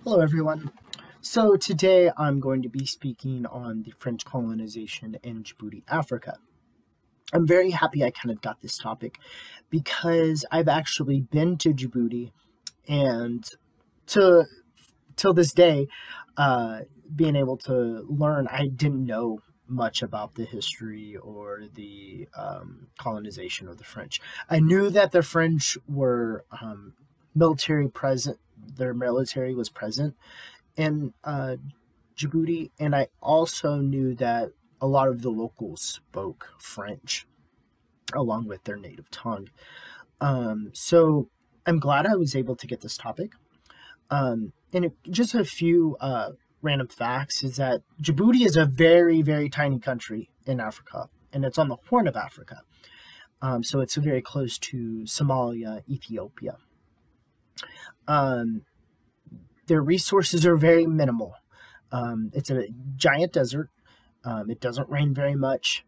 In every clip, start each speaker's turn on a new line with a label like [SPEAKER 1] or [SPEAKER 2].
[SPEAKER 1] Hello everyone. So today I'm going to be speaking on the French colonization in Djibouti, Africa. I'm very happy I kind of got this topic because I've actually been to Djibouti and till this day, being able to learn, I didn't know much about the history or the colonization of the French. I knew that the French were military present. Their military was present in Djibouti, and I also knew that a lot of the locals spoke French along with their native tongue. So I'm glad I was able to get this topic. Just a few random facts is that Djibouti is a very, very tiny country in Africa, and it's on the Horn of Africa. So it's very close to Somalia, Ethiopia. Their resources are very minimal. It's a giant desert. It doesn't rain very much.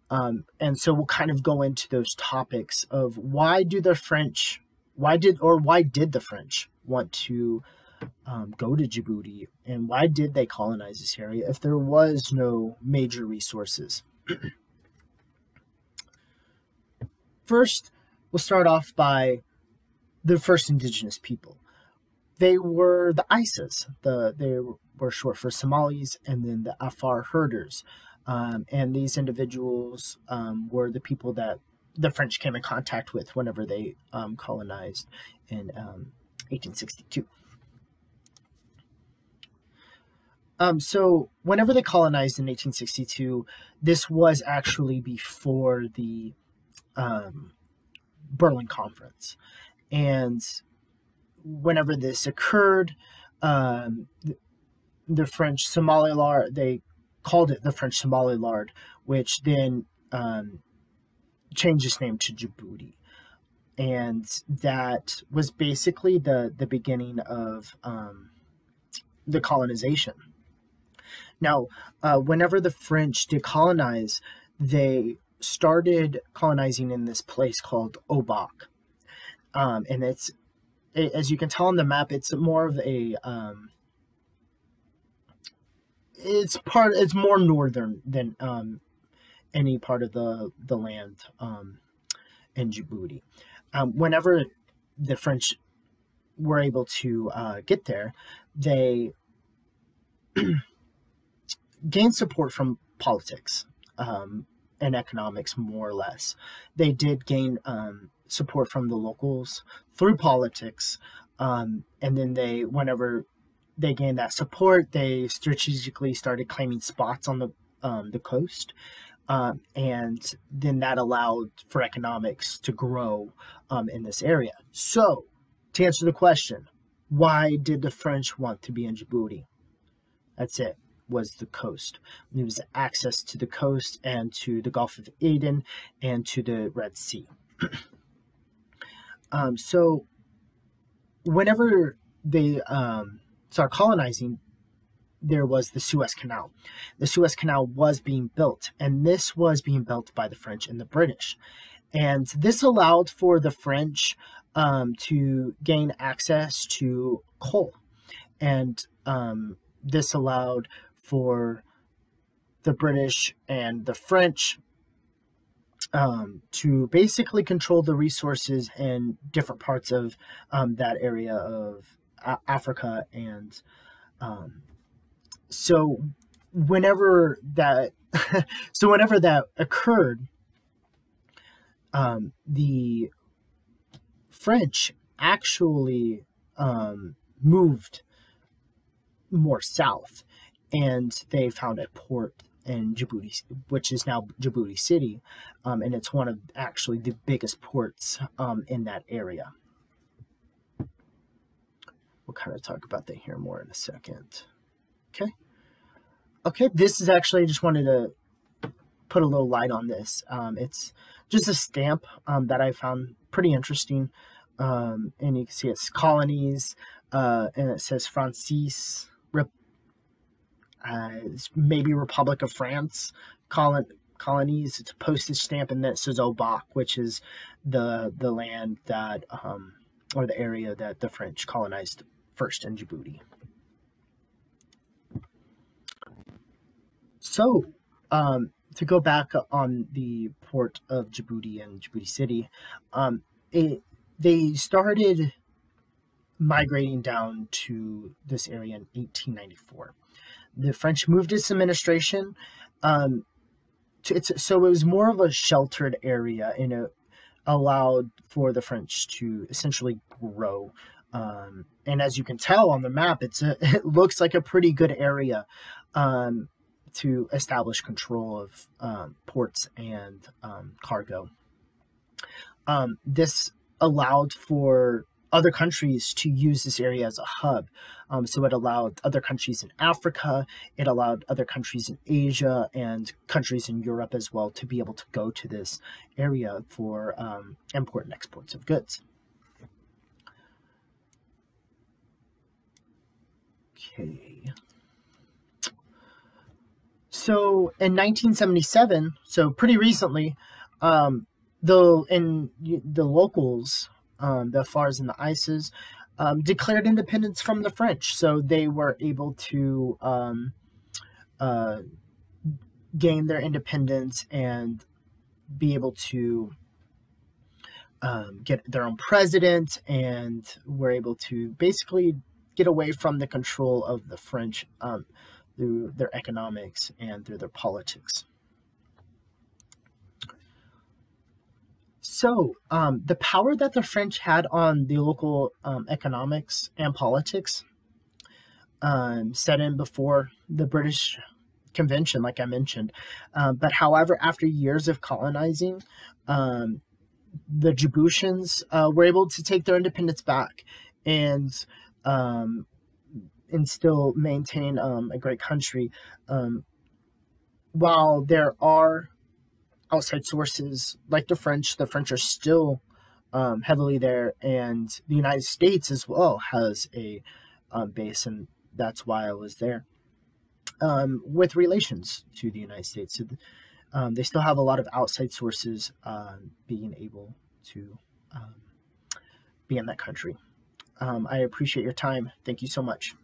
[SPEAKER 1] And so we'll kind of go into those topics of why did the French want to go to Djibouti, and why did they colonize this area if there was no major resources? First, we'll start off by the first indigenous people. They were the Isas. They were short for Somalis, and then the Afar herders. And these individuals were the people that the French came in contact with whenever they colonized in 1862. So whenever they colonized in 1862, this was actually before the Berlin Conference. And whenever this occurred, the French Somaliland, they called it the French Somaliland, which then changed its name to Djibouti. And that was basically the beginning of the colonization. Now, whenever the French did colonize, they started colonizing in this place called Obak. And it's, as you can tell on the map, it's more of a it's more northern than any part of the land in Djibouti. Whenever the French were able to get there, they gained support from politics and economics, more or less. They did gain support from the locals through politics, and then whenever they gained that support, they strategically started claiming spots on the coast, and then that allowed for economics to grow in this area. So, to answer the question, why did the French want to be in Djibouti? That's it. Was the coast. It was access to the coast and to the Gulf of Aden and to the Red Sea. So whenever they started colonizing, there was the Suez Canal. The Suez Canal was being built, and this was being built by the French and the British. And this allowed for the French to gain access to coal. And this allowed for the British and the French to basically control the resources in different parts of that area of Africa. And so whenever that occurred, the French actually moved more south, and they found a port in Djibouti, which is now Djibouti City, and it's one of actually the biggest ports in that area. We'll kind of talk about that here more in a second. Okay, this is actually, I just wanted to put a little light on this. It's just a stamp that I found pretty interesting, and you can see it's colonies, and it says Francis, maybe Republic of France, colonies. It's a postage stamp, and then it says Obak, which is the land that, or the area that the French colonized first in Djibouti. So, to go back on the port of Djibouti and Djibouti City, um, they started migrating down to this area in 1894. The French moved its administration. So it was more of a sheltered area, and it allowed for the French to essentially grow. And as you can tell on the map, it looks like a pretty good area to establish control of ports and cargo. This allowed for other countries to use this area as a hub. So it allowed other countries in Africa, it allowed other countries in Asia, and countries in Europe as well to be able to go to this area for import and exports of goods. Okay. So in 1977, so pretty recently, the locals, the Afars and the Ices, declared independence from the French. So they were able to gain their independence and be able to get their own president, and were able to basically get away from the control of the French through their economics and through their politics. So the power that the French had on the local economics and politics set in before the British Convention, like I mentioned. But however, after years of colonizing, the Djiboutians were able to take their independence back and still maintain a great country. While there are outside sources like the French are still heavily there, and the United States as well has a base, and that's why I was there with relations to the United States. So they still have a lot of outside sources being able to be in that country. I appreciate your time. Thank you so much.